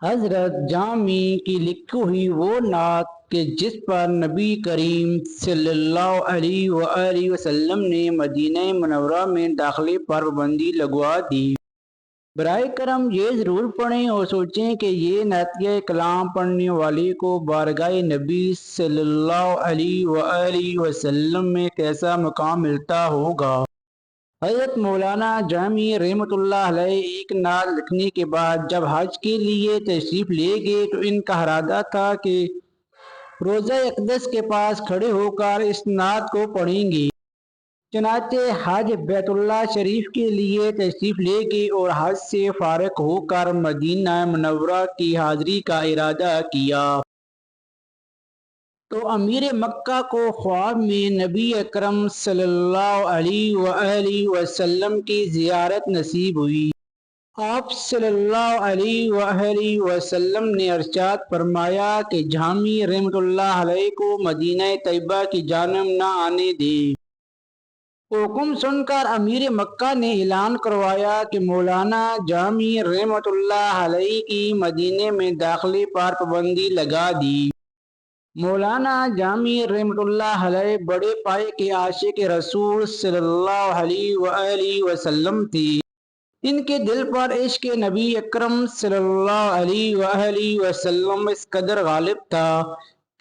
حضرت جامی کی لکھی ہوئی وہ نعت کہ جس پر نبی کریم صلی اللہ علیہ وآلہ وسلم نے مدینہ منورہ میں داخلے پر پابندی لگوا دی۔ برائے کرم یہ ضرور پڑھیں اور سوچیں کہ یہ نعتیہ کلام پڑھنے والے کو بارگاہ نبی صلی اللہ علیہ وآلہ وسلم میں کیسا مقام ملتا ہوگا۔ حضرت مولانا جامی رحمۃ اللہ علیہ ایک نعت لکھنے کے بعد جب حج کے لیے تشریف لے گئے تو ان کا ارادہ تھا کہ روضہ اقدس کے پاس کھڑے ہو کر اس نعت کو پڑھیں گے۔ چنانچہ حج بیت اللہ شریف کے لیے تشریف لے گئے اور حج سے فارغ ہو کر مدینہ منورہ کی حاضری کا ارادہ کیا تو امیر مکہ کو خواب میں نبی اکرم صلی اللہ علیہ وآلہ وسلم کی زیارت نصیب ہوئی۔ آپ صلی اللہ علیہ وآلہ وسلم نے ارشاد فرمایا کہ جامی رحمۃ اللہ علیہ کو مدینہ طیبہ کی جانب نہ آنے دے۔ حکم سن کر امیر مکہ نے اعلان کروایا کہ مولانا جامی رحمۃ اللہ علیہ کی مدینے میں داخلے پر پابندی لگا دی۔ مولانا جامی رحمۃ اللہ علیہ بڑے پائے کے عاشق رسول صلی اللہ علیہ وآلہ وسلم تھے۔ ان کے دل پر عشق نبی اکرم صلی اللہ علیہ وآلہ وسلم اس قدر غالب تھا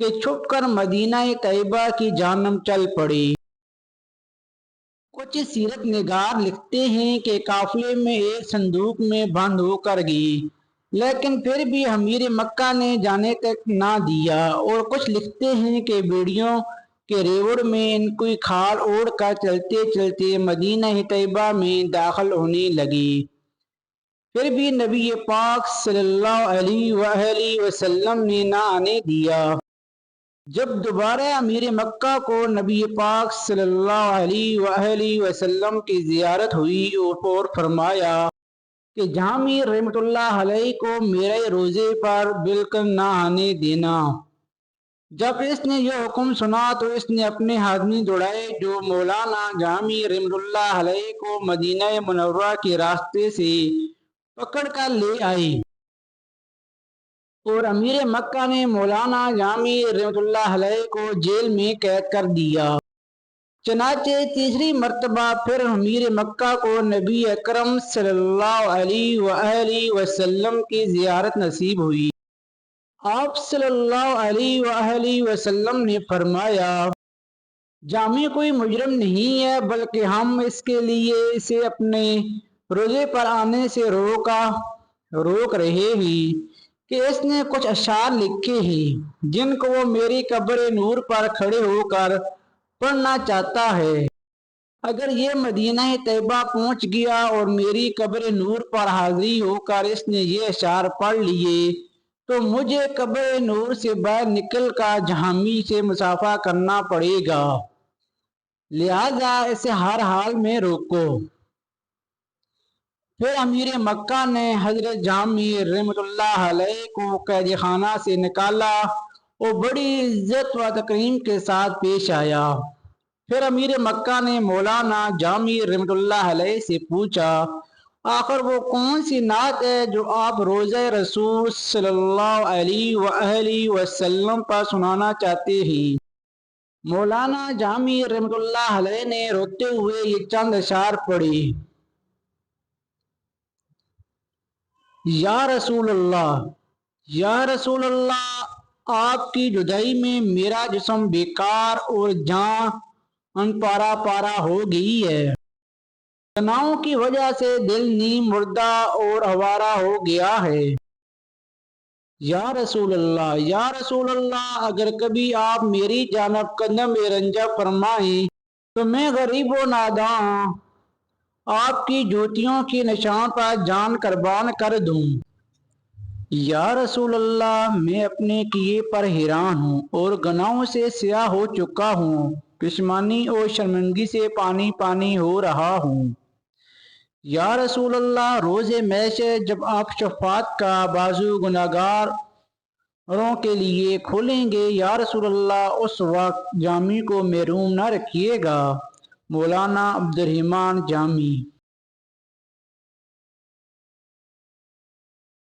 کہ چھپ کر مدینہ طیبہ کی جانب چل پڑے۔ کچھ سیرت نگار لکھتے ہیں کہ قافلے میں ایک صندوق میں بند ہو کر گئی، لیکن پھر بھی امیر مکہ نے جانے تک نہ دیا، اور کچھ لکھتے ہیں کہ بیڑیوں کے ریوڑ میں ان کی کھال اوڑھ کر چلتے چلتے مدینہ طیبہ میں داخل ہونے لگے، پھر بھی نبی پاک صلی اللہ علیہ وآلہ وسلم نے نہ آنے دیا۔ جب دوبارہ امیر مکہ کو نبی پاک صلی اللہ علیہ وآلہ وسلم کی زیارت ہوئی اور فرمایا کہ جامی رحمۃ اللہ علیہ کو میرے روزے پر بالکل نہ آنے دینا۔ جب اس نے یہ حکم سنا تو اس نے اپنے آدمی دوڑائے جو مولانا جامی رحمۃ اللہ علیہ کو مدینہ منورہ کے راستے سے پکڑ کر لے آئے، اور امیر مکہ نے مولانا جامی رحمۃ اللہ علیہ کو جیل میں قید کر دیا۔ چنانچہ تیسری مرتبہ پھر امیر مکہ کو نبی اکرم صلی اللہ علیہ وآلہ وسلم کی زیارت نصیب ہوئی۔ آپ صلی اللہ علیہ وآلہ وسلم نے فرمایا، جامی کوئی مجرم نہیں ہے، بلکہ ہم اس کے لیے اسے اپنے روزے پر آنے سے روک رہے ہیں کہ اس نے کچھ اشعار لکھے ہیں جن کو وہ میری قبر نور پر کھڑے ہو کر پڑھنا چاہتا ہے۔ اگر یہ مدینہ طیبہ پہنچ گیا اور میری قبر نور پر حاضری ہو کر اس نے یہ اشعار پڑھ لیے تو مجھے قبر نور سے باہر نکل کر جامی سے مصافحہ کرنا پڑے گا، لہذا اسے ہر حال میں روکو۔ پھر امیر مکہ نے حضرت جامی رحمۃ اللہ علیہ کو قید خانہ سے نکالا اور بڑی عزت و تکریم کے ساتھ پیش آیا۔ پھر امیر مکہ نے مولانا جامی رحمۃ اللہ علیہ سے پوچھا، آخر وہ کون سی نعت ہے جو آپ روضہ رسول صلی اللہ علیہ وآلہ وسلم پر سنانا چاہتے ہیں؟ مولانا جامی رحمۃ اللہ علیہ نے روتے ہوئے یہ چند اشعار پڑھے، یا رسول اللہ، یا رسول اللہ، آپ کی جدائی میں میرا جسم بیکار اور جان پارا پارا ہو گئی ہے۔ تناؤ کی وجہ سے دل نیم مردہ اور آوارہ ہو گیا ہے۔ یا رسول اللہ، یا رسول اللہ، اگر کبھی آپ میری جانب قدم رنجہ فرمائیں تو میں غریب و ناداں آپ کی جوتیوں کی نشان پر جان قربان کر دوں۔ یا رسول اللہ، میں اپنے کیے پر حیران ہوں اور گناہوں سے سیاہ ہو چکا ہوں، پشیمانی اور شرمندگی سے پانی پانی ہو رہا ہوں۔ یا رسول اللہ، روز محشر جب آپ شفاعت کا بازو گناہگاروں کے لیے کھولیں گے، یا رسول اللہ، اس وقت جامی کو محروم نہ رکھیے گا۔ مولانا عبدالرحمن جامی۔